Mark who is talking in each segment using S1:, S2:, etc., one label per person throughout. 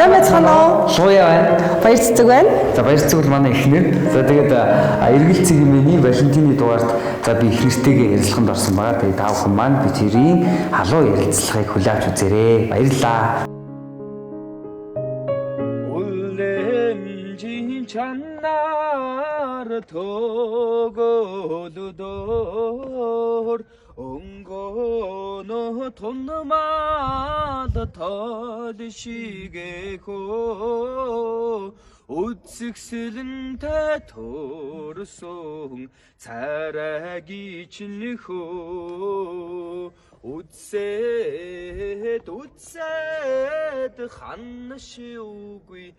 S1: Сайн байцгаана уу?
S2: Лууя байна.
S1: Баяр цэцэг байна.
S2: За баяр цэцэг бол манай эхнэр. За тэгээд эргэл цэгийн Валентины дугаарт за би их нэртэйгээ ярилцлаганд орсон байгаа. Тэгээд тав хүн маань би тэрийн халуун ярилцлагыг хүлээж үзээрэй. Баярлалаа.
S3: 찬날 토고루돌 옹고노 돈마다 터드시게고 웃식슬은 대토르송 사라기 진리호 웃셋 한나시오구이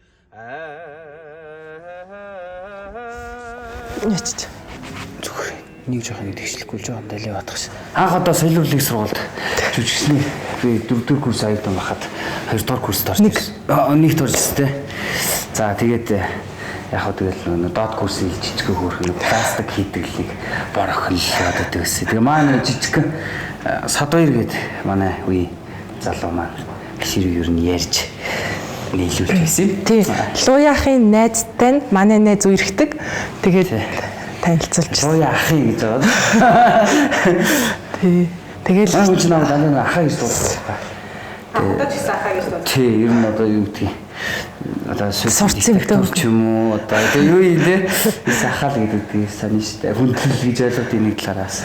S2: Зүгээр нэг жоохон тэгшлэхгүй жоохон далай бадах шин. Анх одоо солиорлыг сургуульд жүжигчний би 4-р курс аядан бахад 2-р курст орсон. Нэгт орсон тий. За тэгээд яг хөө тэгэл доод курсын жижиг хөөрхөн пластик хийдгэлийг борох нь одоо тэгсэн. Тэгээ маань жижиг садвэр гээд манай үе залуу маань гişрийг ер нь ярьж нийлүүлсэн.
S1: Тийм. Лууяахын найзтай нь манай найз үерхдэг. Тэгээд танилцуулж.
S2: Лууя ахын гэж байгаа.
S1: Тий. Тэгээд
S2: үуч намайг дандаа ахаа гэж дууддаг.
S1: одоо ч гэсэн ахаа гэж дууддаг.
S2: Тий, ер нь одоо юу гэдгийг одоо
S1: сурцсан гэдэг
S2: ч юм уу одоо юу юм те ахаа л гэдэг саний штэ хүндлэл гэж ойлгоод нэг талаараас.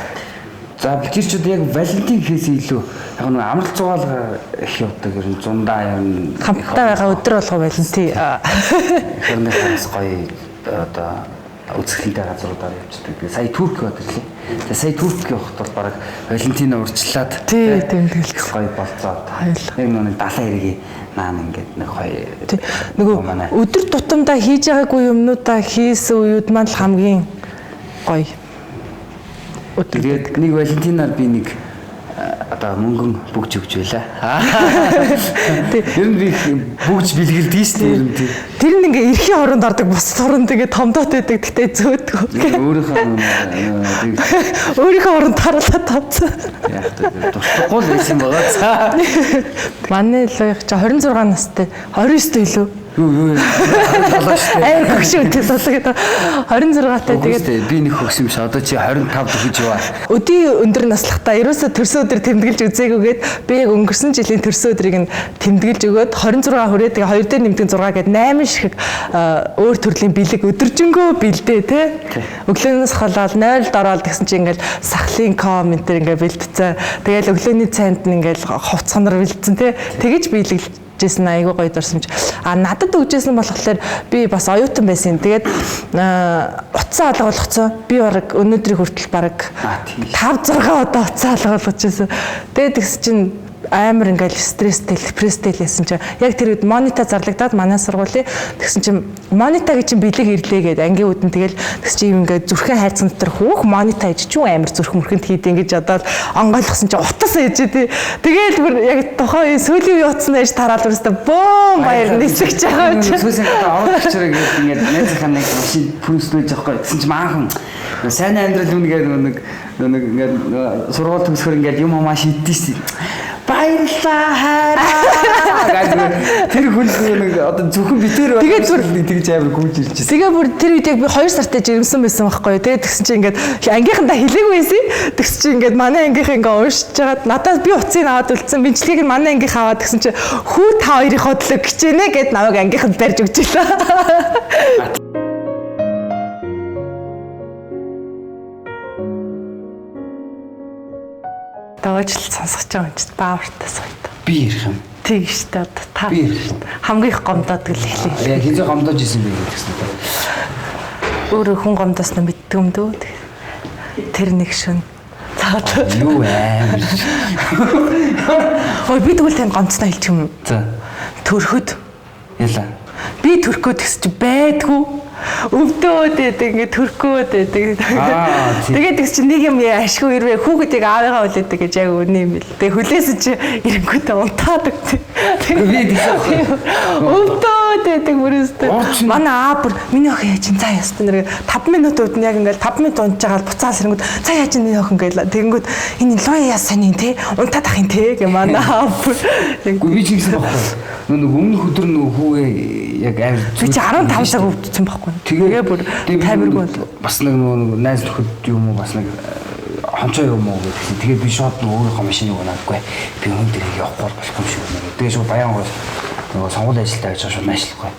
S2: За битэрчүүд яг Валентин гэхээс илүү яг нэг амралт зугаалга их явдаг ер нь зундаа юм
S1: хамтдаа байгаа өдөр болго Валентин.
S2: Хэрнээс гоё одоо үзэсгэлэнтэй газруудаар явчихдаг. Сая Турк өдөрлөө. Тэгээ сая Турк явахд бол баг Валентин урьдчилаад
S1: тийм тэгэл
S2: гоё болцоод. Яг нэг далайн хэргийн наан ингээд нэг гоё.
S1: Нөгөө өдөр тутамдаа хийж байгаагүй юмнуудаа хийсэн үеуд маань л хамгийн гоё.
S2: Тэгээд нэг Валентинаар би нэг одоо мөнгөн бүгж өгч байлаа. Ер нь би бүгж бэлгэлдэг шүү дээ ер нь.
S1: Тэр нь ингээ эрхийн хоронд ордог бус хоронд ингээ томдоод байдаг гэхдээ зөөдгөө. Өөрийнхөө хоронд харуулаад тавцсан.
S2: Яг тусдахгүй л байсан байгаа.
S1: Манай л яг 26 настай 29 илүү.
S2: Юу болоо шүү дээ.
S1: Ай хөгшин үнтэй сонсогдоо 26-тай тэгээд
S2: би нэг хөгс юм шиг одоо чи 25 төгөж яваа.
S1: Өдийн өндөр наслахтаа ерөөсө төрсөн өдөр тэмдэглэж үзээгүйгээд би яг өнгөрсөн жилийн төрсөн өдрийг нь тэмдэглэж өгөөд 26 хүрээ тэгээ 2 дээр нэмдэг 6 гээд 8 шиг өөр төрлийн бэлэг өдөржингөө бэлдээ те. Өглөөнөөс холоод 0-д ороод гэсэн чи ингээл сахлын комент ингээ бэлдсэн. Тэгээл өглөөний цайнд нь ингээл хувцсанаар бэлдсэн те. Тэгэж биелэгдэж жисэн айгуу гоё дурсамж. Надад өгжсэн болохоор би бас оюутан байсан. Тэгээд утсан алга болгоцсон. Би баг өнөөдрийг хүртэл баг 5-6 удаа утсан алга болгочихсон. Тэгээд тэгс чинь амар ингээл стресстэй, депресстэй лсэн чинь яг тэр үед монита зарлагдаад манай сургуулийн тэгсэн чинь монитагийн чинь бэлэг ирлээ гээд ангийн үдэн тэгэл тэгс чинь ингээд зүрхэн хайрцан дотор хүүх монита хийж чүү амар зүрх мөрхөнд хийдэг ингэж одоо онгойлгосон чинь утас ээж тий. Тэгэл бүр яг тухайн сүүлийн үе утсан ээж тараал өрөөстэй бөөм баяр нисгэж байгаа юм чи.
S2: Сүүсээ одоо аваад чирээ гээд ингээд найзынхаа нэг машин пүнслэж байгаа гэсэн чинь maaхан сайн амьдрал үнэгээр нэг ингээд сургууль төгсгөр ингээд юм хамаа шийддээ шээ. Баярлаа хайраа. Тэр хүн нэг одоо зөвхөн битээр
S1: тэгээд зүр
S2: тэгж амар гүйж ирж байна.
S1: Тэгээ бүр тэр үед яг би 2 сартай жирэмсэн байсан байхгүй юу. Тэгээд тэгсэн чинь ингээд ангийнхандаа хэлээгүй байсан. Тэгсэн чинь ингээд манай ангийнх ингээ уушж жагаад надад би утсыг аваад үлдсэн. Бинчлэгийг манай ангийнх аваад тэгсэн чинь хүү та хоёрынхоо төлөө гिचэнэ гэд намайг ангийнханд барьж өгч илаа. Даажл сонсож байгаа юм чи баавартай сойд.
S2: Би ирэх юм.
S1: Тэг штэ одоо та хамгийн их гомдоод гэл эхлэв.
S2: Яг хизээ гомдож исэн бэ гэсэн.
S1: Өөрөө хүн гомдосноо мэддэг юм дөө. Тэр нэг шин.
S2: Юу амар.
S1: Ой би тэгвэл тань гомцноо хэлчих юм.
S2: За.
S1: Төрөхөд.
S2: Яла.
S1: Би төрөхөд гэсэн чи байдгүй. Өвдөөд ингээ төрхөөд тэгээд тэгс чи нэг юм ашгүй ирвэ хүүхдийг аавыгаа үлээдэг гэж яг үнэ юм бэл. Тэгээ хүлээсэн чи ирэнгүүтээ унтаадаг.
S2: Би тэгсэн.
S1: Өвдөө Өөд байдаг бүрээстэй. Манай аа бүр миний охин яаж ин цаа ястаа нэр 5 минут үүд нь яг ингээл 5 минут унж байгаа буцаал сэрэнгүүд цаа яаж ин охин гээл тэгэнгүүт энэ лоо яа саний те унтаад ахын те гэ манай аа бүр
S2: би ч гэсэн баггүй. Нөгөө өмнөх өдөр нөгөө хүүгээ яг амар
S1: би чи 15 цаг өвдсөн байхгүй.
S2: Тэгээ
S1: бүр таймергүй
S2: бас нэг нөгөө найз нөхөд юм уу бас нэг хонцоо юм уу гэсэн. Тэгээ би шууд өөрийнхөө машиныг унаадаггүй. Би хүн дээрээ явахгүй болох юм шиг байна. Тэгээ шууд баян гоос нөгөө сонгуул ажилтаа гэж шууд ажиллахгүй.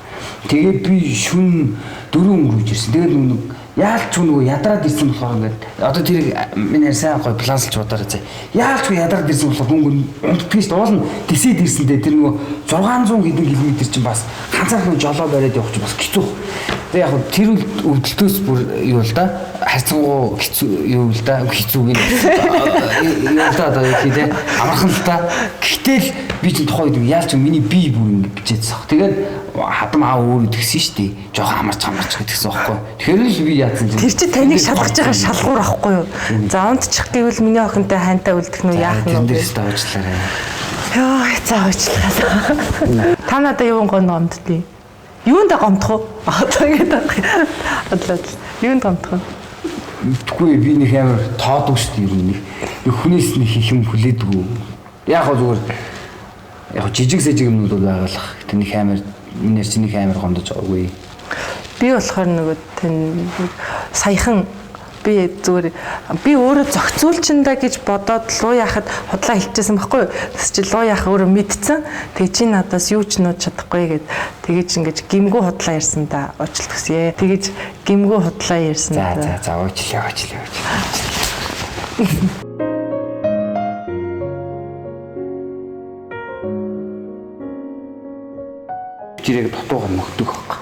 S2: Тэгээ би шүн 4 өнгөрөж ирсэн. Тэгээд нөгөө яалч нөгөө ядраад ирсэн болохоор ингээд одоо тэр миний сайн гой планслж бодоорой зэ. Яалч ядраад ирсэн болохоор хөнгөн унтдгийг шүү дээ. Уул нь дисэд ирсэндээ тэр нөгөө 600 хэдэн км чинь бас ганцаархан жолоо бариад явах чинь бас хэцүү. Тэгээ яг тэр өвдөлтөөс бүр юу л да харьцангуй хэцүү юу л да хэцүүг нь юу л да одоо тий амархан л да. Гэтэл би чинь тухайд яалч миний бие бүр ингээд бичээдсэх. Тэгээд хадам аа өөрөө тгсэн шүү дээ. Жохон амарч гэдгсэн байхгүй. Тэгэхээр л би яатсан чинь
S1: тэр чи таныг шалгаж байгаа шалгуур ахгүй юу? За унтчих гэвэл миний охинтой хайнтаа үлдэх нь яах нь вэ?
S2: Тэндээс даваачлаарай.
S1: Яа, цаа уучлаарай. Та надаа юун гомддیں۔ Юунд гомдох уу? Одоо ингэдэг. Бодлоо. Юунд гомдох вэ?
S2: Тэггүй би нэг амар тоодог шүү дээ ер нь. Нэг хүнээс нэг их юм хүлээдэггүй. Яг гоо зүгээр яг жижиг сэжиг юмнууд бол байгалах. Гэтэ нэг амар минь чи нэг амар гомдож байгаагүй.
S1: Би болохоор нөгөө тань саяхан би зүгээр би өөрөө зохицуулчиндаа гэж бодоод луу яхад худлаа хэлчихсэн байхгүй юу. Тэс чи луу яхаа өөрөө мэдсэн. Тэг чи надаас юу ч нууж чадахгүй гэд тэгэж ингэж гимгүү худлаа ярьсан да. Уучлалт хүсье. Тэгэж гимгүү худлаа ярьсан да.
S2: За уучлаа. Чирэг дотоогоор нөхдөг байхгүй.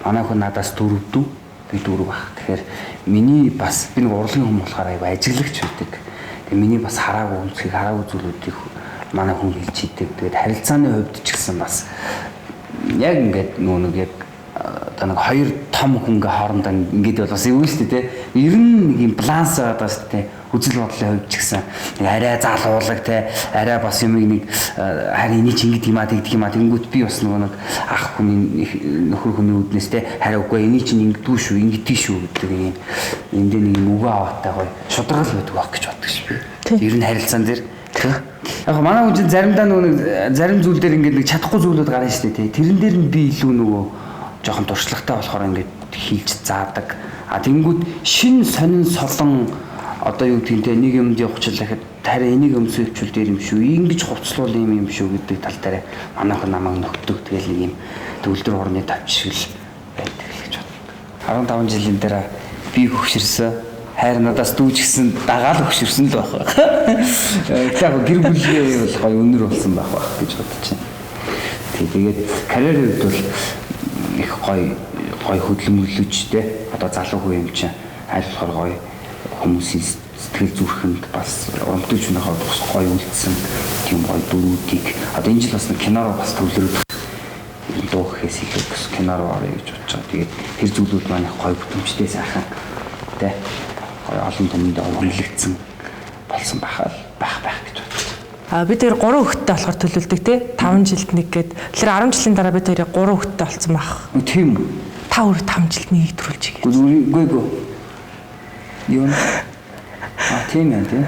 S2: Манай хүн надаас 4 дүү би 4 баг. Тэгэхээр миний бас би нэг урлагийн хүн болохоор аяг ажиглагч байдаг. Тэгээ миний бас хараагүй зүйлүүдийг манай хүн хэлж идэг. Тэгээд харилцааны хувьд ч гэсэн бас яг ингээд нэг яг одоо нэг хоёр том хүнгээ хоорондоо ингээд бол бас юу шүү дээ. Ер нь нэг юм баланс байгаа даа шүү дээ. Үзэл бодлын хувьд ч гэсэн нэг арай залуулаг те арай бас юм нэг харин эний ч ингэдэг юм а тэгдэг юм а тэнгүүт би бас нэг ах хүний нөхөр хүний үднэс те харин үгүй эний чинь ингэдүү шүү ингэдэг шүү гэдэг юм энд нэг юм үгүй аваатай гоё шударгал байдаг байх гэж боддог ш би. Ер нь харилцаан дээр яг манай хүн заримдаа нэг зарим зүйл дээр ингээд нэг чадахгүй зүйлүүд гарна шүү дээ те тэрэн дээр нь би илүү нөгөө жоохон туршлагатай болохоор ингээд хийлж заадаг. А тэнгүүт шин сонин солон одоо юу гэдгийг нэг юмд явуулчихлаа гэхэд тарай энийг өмсөвчүүл дээр юм шүү. Ингэж хувцлуул юм шүү гэдэг тал дээр манай хүн намайг нөхдөг. Тэгэл нэг юм төвлөр орны тавч шиг л байдаг л гэж боддог. 15 жилийн дараа би хөвширсэн. Хайр надаас дүүж гисэн дагаал хөвширсэн л байх. Яг гэр бүлээ бол гоё өнөр болсон байх гэж бодож байна. Тэгээд карьер хувьд бол их гоё хөдөлмөрлөжтэй. Одоо залуу хүн юм чинь аль болохоор гоё хүмүүсийн сэтгэл зүрхэнд бас урамтгч өнөхөө бас гоё үлдсэн тийм гоё дөрүүдийг одоо энэ жил бас нэг кинороо бас төвлөрөх дуу гэхээс илүү бас кинороо орё гэж бодож байгаа. Тэгээд тэр зүйлүүд маань гоё бүтэмжтэй сайхан тэ гоё олон түмэнд урамлагдсан болсон байх гэж бодож байна.
S1: Бид тэр 3 хүүхэдтэй болохоор төлөвлөдөг те 5 жилд нэг гээд тэгэхээр 10 жилийн дараа бид тэрийг 3 хүүхэдтэй болсон байх.
S2: Тийм үү?
S1: 5 жилд нэг төрүүлж игээ.
S2: Үгүй. Юу нэ? Тийм ээ тийм.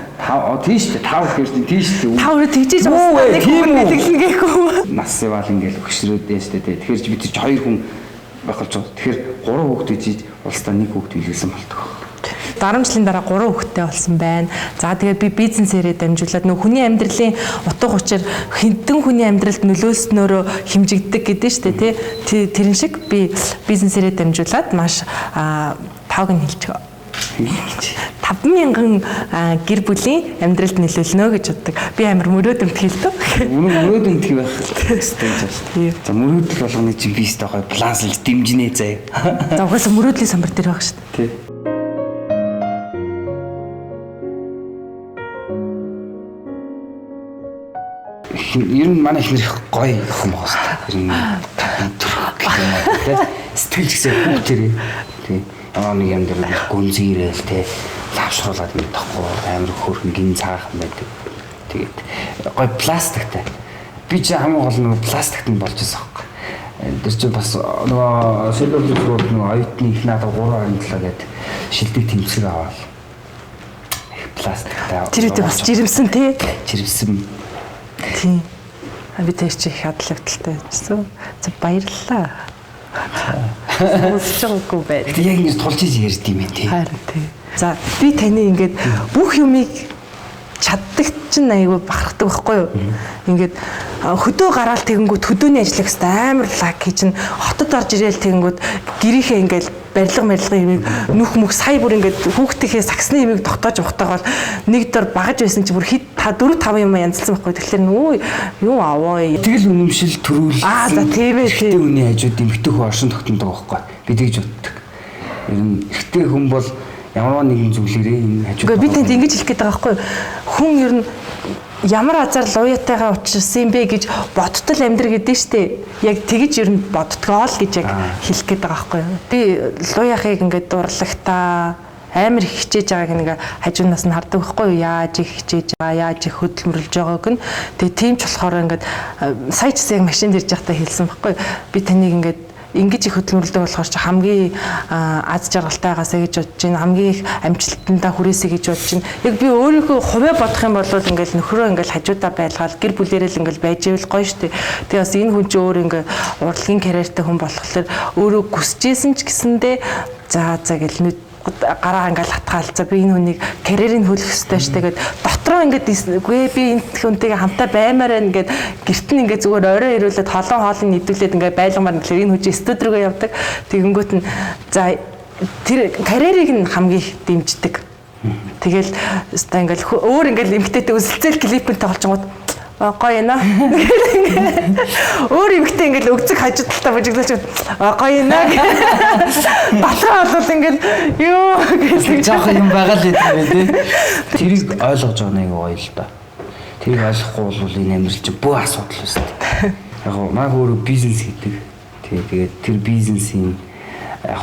S2: Тийш дээ 5 гэхэрсэн тийш дээ.
S1: 5 тэгжиж байгаа нэг хүн мэдлэн гээхгүй.
S2: Нас яваал ингээл хөшрөөдөөс дээ. Тэгэхээр чи бид чи 2 хүн байх болж байгаа. Тэгэхээр 3 хүүхэд хийж улсдаа 1 хүүхэд илгээсэн болдог.
S1: 10 жилийн дараа 3 хүүхэдтэй болсон байна. За тэгээд би бизнесээрээ дамжуулаад нөх хүний амьдралын утга учир хэдэн хүний амьдралд нөлөөснөөрөө хэмжигддэг гэдэг шүү дээ тий. Тэрэн шиг би бизнесээрээ дамжуулаад маш тавг нь хэлж байгаа. 5,000 гэр бүлийн амьдралд нөлөөлнө гэж боддог. Би амар мөрөөдөмт хэлдэг.
S2: Мөрөөдөмт байх хэрэгтэй. За мөрөөдөл болгоны чинь би өстой гоё планслж дэмжинэ заяа.
S1: За угаасаа мөрөөдлийн самбар дээр байх шүү дээ.
S2: Тий. Ер нь манай их гоё хүн байгаа шүү дээ. Сэтгэл зүйн бүх тэр тий. Нэг юм дээр гүнзгийрэл те лавшруулаад мэдхгүй амар хөөрхөн гин цаахан байдаг. Тэгээд гоё пластиктай. Би ч хамгийн гол нь пластикт нь болж байгаа байхгүй. Тэр чинь бас нөгөө солиорлыг сурвал нөгөө оюутны их надад 3.7 гэдэг шилдэг тэмцэг аваад пластиктай.
S1: Тэр үедээ бас жирэмсэн тий.
S2: Жирэмсэн.
S1: Тийм. Би тэр чи их адлагдaltaй байсан. За баярлалаа. Үсэж байгаагүй байна.
S2: Яг ингэж тулж иж ярьд юм тий.
S1: Харин тий. За би таны ингээд бүх юмыг чаддаг чинь айгүй бахархдаг байхгүй юу? Ингээд хөдөө гараал тэгэнгүүт хөдөөний ажлыг хэвээр амар лаг хийж н хотод орж ирээл тэгэнгүүт гэрийнхээ ингээд барилга юмыг нүх мөх сая бүр ингээд хүүхдийнхээ саксны юмыг тогтоож ухтаагаар нэг дор багаж байсан чи бүр хит 4 5 юм янзлсан байхгүй. Тэгэхээр нөө юу аваа.
S2: Тэгэл үнэмшил төрүүл.
S1: За тийм ээ тийм.
S2: Эрэгтэй хүний хажууд эмэгтэй хүн оршин тогтнодог байхгүй. Би тэгж боддог. Ер нь эрэгтэй хүн бол ямар нэгэн зүйлээрээ энэ хажууд.
S1: Гэхдээ би танд ингэж хэлэх гээд байгаа байхгүй. Хүн ер нь ямар азар луятайгаа учирсан бэ гэж бодтол амьдр гэдэг штэ. Яг тэгж ер нь боддгоо л гэж яг хэлэх гээд байгаа байхгүй. Би луяхыг ингээд дурлагтаа амар хичээж байгааг нэг хажуунаас нь хардаг байхгүй юу? Яаж их хичээж байгаа, яаж их хөдөлмөрлж байгааг нь. Тэгээ тийм ч болохоор ингээд сая ч яг машинд ирж байхдаа хэлсэн байхгүй юу? Би таныг ингээд ингэж их хөдөлмөрлөдөг болохоор чи хамгийн аз жаргалтайгаасаа гэж бодож байна. Хамгийн их амжилтандаа хүрээсэй гэж бодож байна. Яг би өөрийнхөө хувиа бодох юм бол ингээл нөхрөө ингээл хажуудаа байлгаад гэр бүлээрээ л ингээл байж ивэл гоё штэ. Тэгээ бас энэ хүн чи өөр ингээ урлагийн карьертай хүн болохоор өөрөө хүсэжсэн ч гэсэндээ за гэл нүд гараа ингээл хатгаал за би энэ хүнийг карьерийг хөлөх ёстой ш тэгээд дотроо ингээд үгүй би энэ хүнтэйгээ хамтаа баймаар байна гэд гэрт нь ингээд зүгээр орой ирүүлээд холон хоолыг нэдүүлээд ингээд байлгамаар гэхэл энэ хүн студ руугаа явдаг тэгэнгүүт нь за тэр карьерийг нь хамгийн их дэмждэг тэгэл өстой ингээд өөр ингээд эмгтээтэй өсөлцөл клипэнтэй олчингууд гоё нэ. Өөр эмгтээ ингээл өгцөг хажуудалтаа божиглаач гоё нэ. Батраа болоод ингээл юу гэж
S2: жоох юм байгаа л гэдэг тий. Тэрийг ойлгож байгаа нэг гоё л да. Тэрийг ойлгохгүй бол энэ амьдрал чинь бүх асуудал шүү дээ. Яг маа өөрөө бизнес гэдэг. Тэгээд тэр бизнесийн яг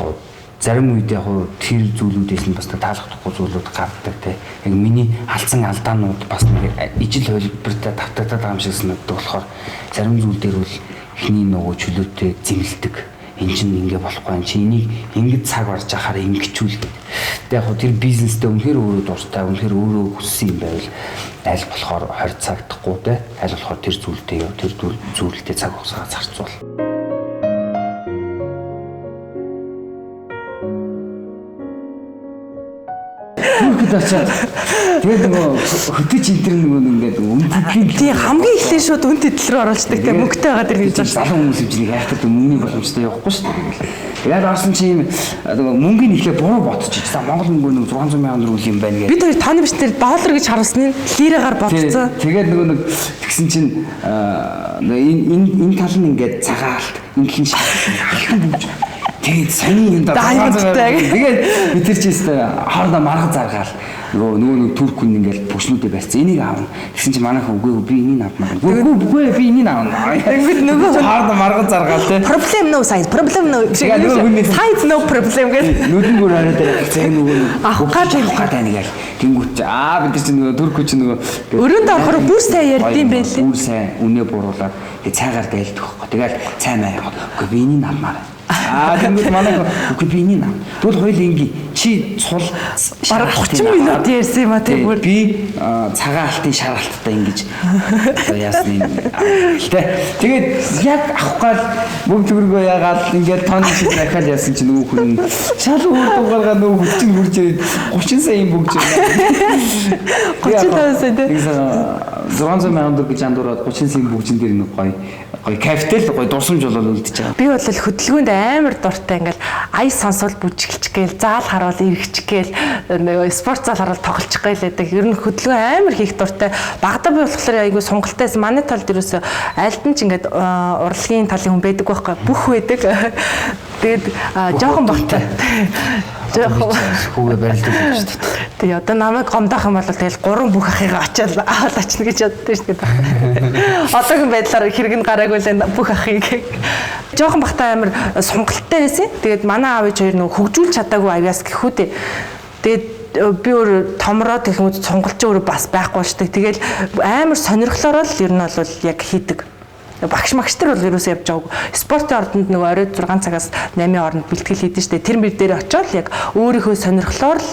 S2: зарим үед яг тэр зүйлүүдээс нь бас таалагдахгүй зүйлүүд гардаг те. Яг миний алдсан алдаанууд бас нэг ижил хөлбөртэй тавтагдаад байгаа юм шиг санагддаг болохоор зарим зүйл дээр бол эхний нөгөө чөлөөтэй зэмлдэг. Энд чинь ингэ болохгүй юм чи энийг ингэж цаг барж ахаар ингэчүүл гэдэг. Тэгээд яг тэр бизнестэй үнэхээр өөрөө дуртай, үнэхээр өөрөө хүссэн юм байвал аль болохоор 20 цагдахгүй те. Аль болохоор тэр зүйлтэй яв, тэр зүйлтэй цаг хугацаа зарцуул. Тэгээд нөгөө хөтөч энтер нөгөө ингээд өмдөглийн
S1: тий хамгийн ихлэн шууд үн тэтэл рүү оруулцдаг те мөнгөтэй байгаа дэр гэж байна.
S2: Залуу хүмүүс юм чинь хайхад мөнгөний боломжтой явахгүй шүү дээ. Яг орсон чи юм нөгөө мөнгөний ихлэ буруу бодчих. За Монгол мөнгө нэг 600 сая төгрөг юм байна гэдэг.
S1: Бид хоёр таны биш тэр доллар гэж харуулсан нь лирагаар бодцоо.
S2: Тэгээд нөгөө нэг тэгсэн чинь энэ тал нь ингээд цагаалт инхлэн шахах. Тэгээд сони юм да. Тэгээд бид тэр чинь хоорондоо марга заргаал. Нөгөө турк хүн ингээл бүшнүүдээ барьсан. Энийг аавна. Тэгсэн чинь манайхан үгүй би энийг авмаа. Үгүй би энийг аавна. Ингээд нөгөө хоорондоо марга заргаал те.
S1: Problem no size. Problem no. Size no problem гэдэг.
S2: Нүдэнгүүр хараад байгаа нөгөө авах гад байна гээл. Тэнгүүт бид чинь нөгөө турк хүн чинь нөгөө
S1: өрөөнд орохоор бүр сайн ярьдсан байлээ.
S2: Бүр сайн үнэ буруулаад тэг цайгаар дайлдаг байхгүй. Тэгэл цай маа яваад. Үгүй би энийг авмаа. Тэнгүүд манай үгүй би энийг наа. Тэгвэл хоёул ингийн чи цул
S1: бараг 30 минут ярьсан юм а тийм бүр
S2: би цагаан алтын шаргалттай ингэж яасны тэгээд яг авах гал бүгд төгрөгөө яагаад ингээд тооны шиг дахиад яасан чи нөгөө хүн шал өөр дугааргаа нөгөө хүчин хурж 30 сая юм бүгж байна.
S1: 30 сая тийм
S2: 600 сая төгрөг гэж андуураад 30 сая бүгжин дээр нэг гоё кафетэй л гоё дурсамж болол үлдчихэж байгаа.
S1: Би бол хөдөлгөөнд амар дуртай ингээл ая сонсвол бүжиглчих гээл заал харуул эвгчих гээл спорт зал харуул тоглочих гээл гэдэг. Ер нь хөдөлгөөн амар хийх дуртай. Багада би болохоор айгүй сунгалтайс манай талд ерөөсөө альдэн ч ингээд урлагийн талын хүн байдаг байхгүй бүх байдаг. Тэгээд жоохон багтай.
S2: Хүүгээ барилдаг юм шүү дээ.
S1: Тэгээ одоо намайг гомдох юм бол тэгэл 3 бүх ахыгаа очиад аваад очно гэж боддоо шүү дээ. Одоогийн байдлаар хэрэг нь гараагүй л бүх ахыг. Жохон бахтай амар сунгалттай байсан. Тэгээд манай аав ээж хоёр нөгөө хөгжүүлж чадаагүй авьяас гэхүү дээ. Тэгээд би өөр томроо тэгэх юм сунгалч өөр бас байхгүй шүү дээ. Тэгэл амар сонирхлоороо л ер нь бол яг хийдэг. багш магчтар бол ерөөсөө явж байгаагүй. Спортын ордонд нөгөө оройд 6 цагаас 8-ийн хооронд бэлтгэл хийдэж штэ. Тэр мөр дээр очиод яг өөрийнхөө сонирхлоор л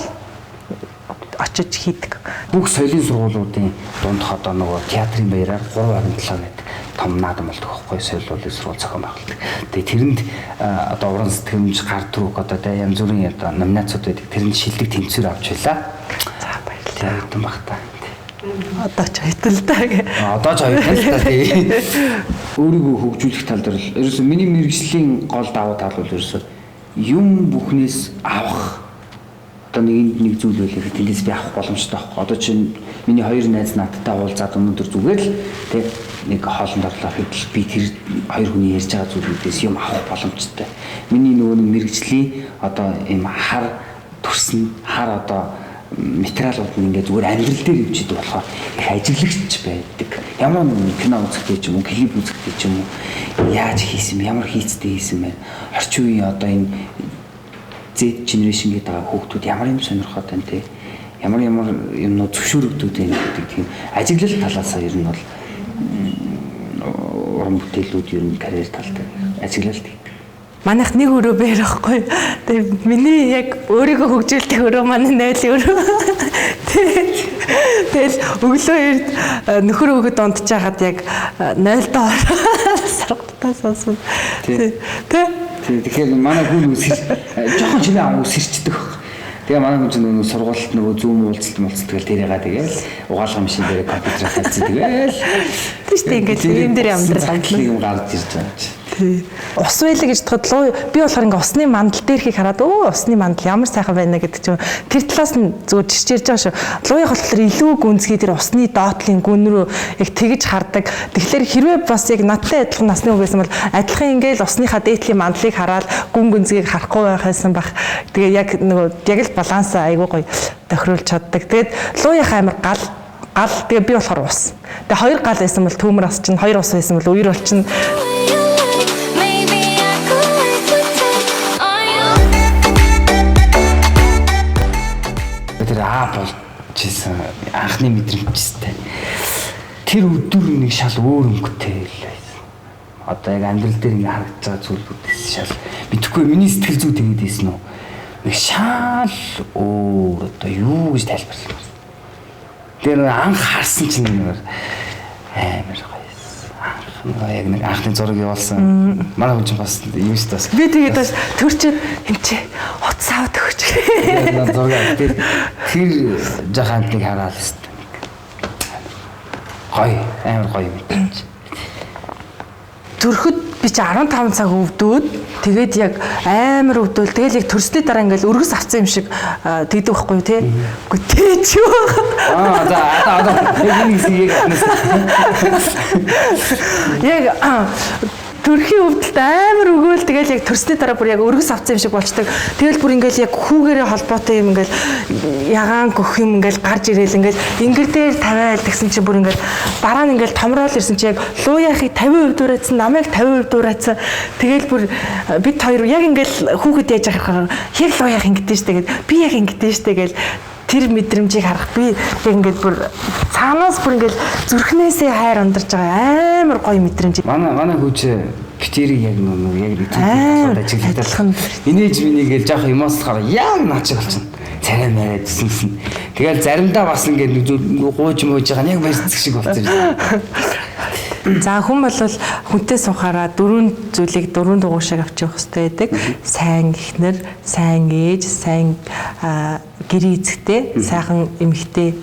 S1: очиж хийдэг.
S2: Бүх соёлын сургуулиудын дундх одоо нөгөө театрын баяраар 3.7 гэдэг том наадам болдог байхгүй соёлын сургууль зохион байгуулдаг. Тэгээ тэрэнд одоо уран сэтгэмж, гар түрэг одоо янз бүрийн одоо номинацууд байдаг. Тэрэнд шилдэг тэнцвэр авч байлаа.
S1: За баярлалаа.
S2: Тэгтэн баг та.
S1: Одоо ч хэтэл даа.
S2: Одоо ч хоёулаа л та тий. Өөрийгөө хөгжүүлэх тал дээр л ерөөсөө миний мэрэгжлийн гол давуу тал бол ерөөсөө юм бүхнээс авах одоо нэг зүйл байлаа тэндээс би авах боломжтой байхгүй. Одоо чинь миний хоёр найз надтай уулзаад өнөөдөр зүгээр л тий нэг хоолнд орлоо хэвдэл би тэр хоёр хүний ярьж байгаа зүйлүүдээс юм авах боломжтой. Миний нөгөө нэг мэрэгжлийн одоо ийм хар төрсөн хар одоо материалууд нь ингээд зүгээр амьдрал дээр хөвчихэд болохоор их ажиглагч байдаг. Ямар нэгэн кино үзэхдээ ч юм уу, клип үзэхдээ ч юм уу яаж хийсэн, ямар хийцтэй хийсэн бэ? Орчин үеийн одоо энэ Z generation гэдэг хүүхдүүд ямар юм сонирхоод байна те. Ямар юмнууд зөвшөөрөгдөд байна гэдэг тийм ажиглал талаасаа ер нь бол уран бүтээлүүд ер нь карьер талтай ажиглалт гэдэг.
S1: Манайх нэг өрөө бээр байхгүй. Тэгээ миний яг өөрийгөө хөгжүүлдэг өрөө манай найзын өрөө. Тэгэл өглөө эрт нөхөр өгöd унтж байгаад яг 0-доо саргалтаа сонсон.
S2: Тэгэхээр манай хүн жоохон чиний ам үсэрчдэг. Тэгээ манай хүн чинь сургуульд нөгөө зүүн уулзалт гэл тэрийгээ тэгэл угаалгын машин дээр компьютер хатсан тэгэл.
S1: Тийш дээ ингээд юм дээр амьдрал
S2: юм гарч ирж байгаа юм чи.
S1: Ус байлаа гэж бодоход би болохоор ингээ усны мандал дээрхийг хараад усны мандал ямар сайхан байна гэдэг чинь тэр талаас нь зүгээр жишээрж байгаа шүү. Лууях болохоор илүү гүнзгий тэр усны доотлын гүн рүү яг тэгж хардаг. Тэгэхээр хэрвээ бас яг надтай адилхан насны хүн байсан бол адилхан ингээл усныхаа дээдлийн мандлыг хараад гүн гүнзгийг харахгүй байх байсан бах. Тэгээ яг нөгөө яг л баланс айгүй гоё тохируулж чаддаг. Тэгээд лууях амир гал тэгээ би болохоор ус. Тэгээ хоёр гал байсан бол төмөр ус чинь, хоёр ус байсан бол үер болчихно.
S2: Болчихсон анхны мэдрэмжтэй. Тэр өдөр нэг шал өөр өнгөтэй л байсан. Одоо яг амьдрал дээр ингээ харагдаж байгаа зүйлүүдээс шал мэдхгүй миний сэтгэл зүй тэгээд ийсэн үү. Нэг шал өөр одоо юу гэж тайлбарлах вэ? Тэр анх харсан чинь нэг амар гоё. Яг нэг анхны зураг явуулсан. Манай хүн чинь бас юм шүү дээ.
S1: Би тэгээд бас төр чинь хэмчээ утсаад өгч.
S2: Зураг тэр жахантыг хараад өстэй. Гоё, амар гоё юм.
S1: Зүрхэд би чи 15 цаг өвдөөд тэгээд яг амар өвдөөл тэгэл яг төрсний дараа ингээл өргөс авсан юм шиг тэгдэг байхгүй тий. Үгүй тий ч юу.
S2: За одоо энэ хэсгийг
S1: яг төрхийн өвдөлт амар өгөөл тэгэл яг төрсний дараа бүр яг өргөс авсан юм шиг болчдаг. Тэгэл бүр ингээл яг хүүгээрээ холбоотой юм ингээл ягаан гөх юм ингээл гарч ирээл ингээл ингэр дээр тавиал гэсэн чинь бүр ингээл дараа нь ингээл томрол ирсэн чи яг лууяхыг 50% дуураадсан, намайг 50% дуураадсан. Тэгэл бүр бид хоёр яг ингээл хүүхэд яаж ахаар яг лууях ингэдэж штэ гэд би яг ингэдэж штэ гэл тэр мэдрэмжийг харах би яг ингээд бүр цаанаас бүр ингээд зүрхнээсээ хайр ундарч байгаа амар гоё мэдрэмж.
S2: Манай хүүч битэрийг яг яг ажиглагдсан. Инээж миний гэж жоох юмослохоор яг наач болчихно. Царай маяг гэсэн. Тэгэл заримдаа бас ингээд гууж мууж байгаа нь яг барьцдаг шиг болчихно.
S1: За хүн бол хүнтэй сухаараа дөрвөн зүйлийг дөрвөн дугуйшааг авчих хэрэгтэй байдаг. Сайн эхнэр, сайн ээж, сайн гэр эзэгтэй, сайхан эмэгтэй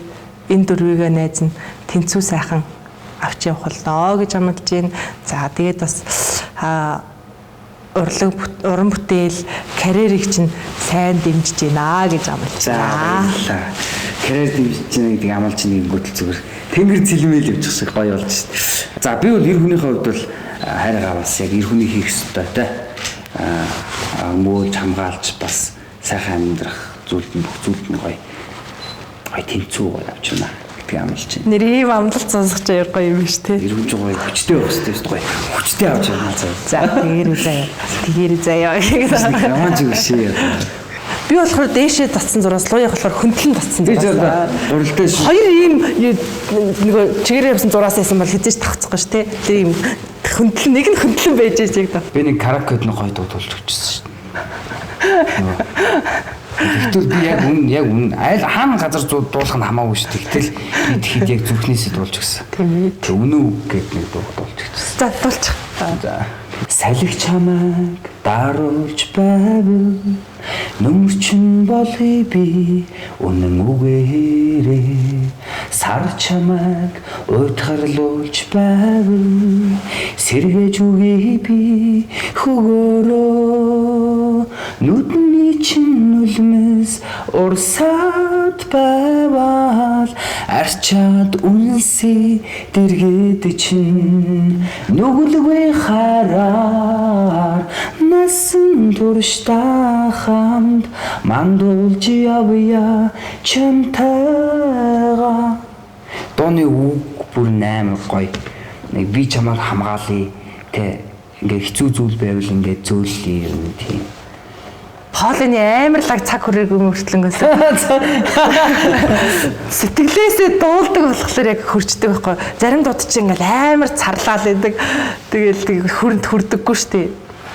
S1: энэ дөрвийг найз нь тэнцүү сайхан авч явах болноо гэж амлаж байна. За тэгээд бас уран бүтээл карьерийг чинь сайн дэмжиж байна гэж амлаж байна.
S2: Карьер дэмжиж байна гэдэг амлаж байна гэдэг зүгээр тэнгэр цэлмэл явчих шиг гоё болж шээ. За би бол эр хүнийхээ хувьд бол хайргаа бас яг эр хүний хийх ёстой те. Мөөлж хамгаалж бас сайхан амьдрах зүйлд нь бүх зүйлд нь гоё тэнцүү гоё авч байна гэдэг амлаж байна.
S1: Нэр ийм амлалт сонсох ч гоё юм биш те.
S2: Эр хүн ч гоё хүчтэй байх хэрэгтэй шүү дээ. Хүчтэй авч явна цаа.
S1: За тэгэр заяа.
S2: Ямар ч юм шээ.
S1: Би болохоор дээшээ татсан зураас лууяах болохоор хөндлөн татсан зураас.
S2: Уралтай шүү.
S1: Хоёр ийм нөгөө чигээрээ явсан зураас байсан бол хэзээ ч тавцахгүй шүү те. Тэр ийм хөндлөн нэг нь хөндлөн байж яг да.
S2: Би нэг каракед нэг гоё дуудуулж өгчихсэн шүү дээ. Тэгтэл би яг үн айл хаана газар дуулах нь хамаагүй шүү дээ. Тэгтэл би тэгэхэд яг зүрхнээсээ дуулж өгсөн.
S1: Тийм ээ.
S2: Өнөө гэд нэг дуулж өгсөн.
S1: За дуулчих.
S2: За. Салхи чамайг даруулж байвал нөмөрчин болохыг би үнэн үгээрээ сар чамайг уйтгарлуулж байвал сэргэж үгүй би хөгөөрөө нүдний чин үлмэс урсаад байвал арчаад үнсээ дэргэд чин нүгэлгүй хараар насан туршдаа хамт мандуулж явъя чамтайгаа. Дооны үг бүр амар гоё. Нэг би чамайг хамгаалъя тэ ингээ хэцүү зүйл байвал ингээ зөөллөе юм тийм.
S1: Хоолны амарлаг цаг хүрээгүй мөртлөнгөөс сэтгэлээсээ дуулдаг болохоор яг хөрчдөг байхгүй. Зарим дууд чинь ингээл амар царлаад байдаг. Тэгэл хүрд хүрдэггүй штэ.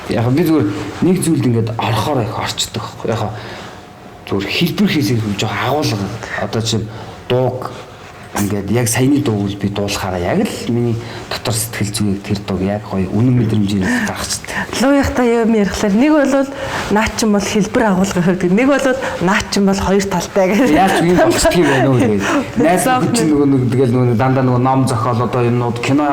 S2: Яг би зүгээр нэг зүйлд ингээд орохоор их орчдөг байхгүй. Яг зүгээр хэлбэр хийсийг жоох агуулга. Одоо чинь дууг ингээд яг саяны дууг би дуулахаараа яг л миний дотор сэтгэл зүгийг тэр дууг яг гоё үнэн мэдрэмжээр гаргацдаг.
S1: Лууяхта юм ярихлаар нэг бол наачин бол хэлбэр агуулга хөрдөг. Нэг бол наачин бол хоёр талтай гэх.
S2: Яаж юм болчих юм бэ нөө тэгээд. Найз чинь нөгөө тэгэл нөгөө дандаа нөгөө ном зохиол одоо юмнууд кино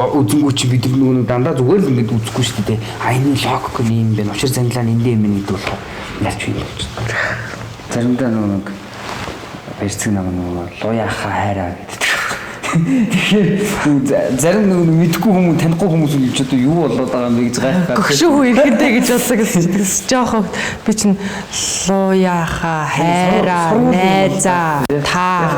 S2: үзэнгүү чи бид нөгөө дандаа зүгээр л ингэж үзэхгүй шүү дээ. Айны логик юм бэ. Учир занилаа нь эндээ юм нэгдэг болох. Яаж юм болчих. Заримдаа нөгөө эрцэг нам нөгөө лууяхаа хайраа гэдэг. Тэгэхээр зарим нөгөө мэдхгүй хүмүүс танихгүй хүмүүс юу ч одоо юу болоод байгаа юм бэ гэж гайхах.
S1: Гөгшөө ирэхтэй гэж бодсон гэсэн жоохон би чинь лууяхаа хайраа найзаа та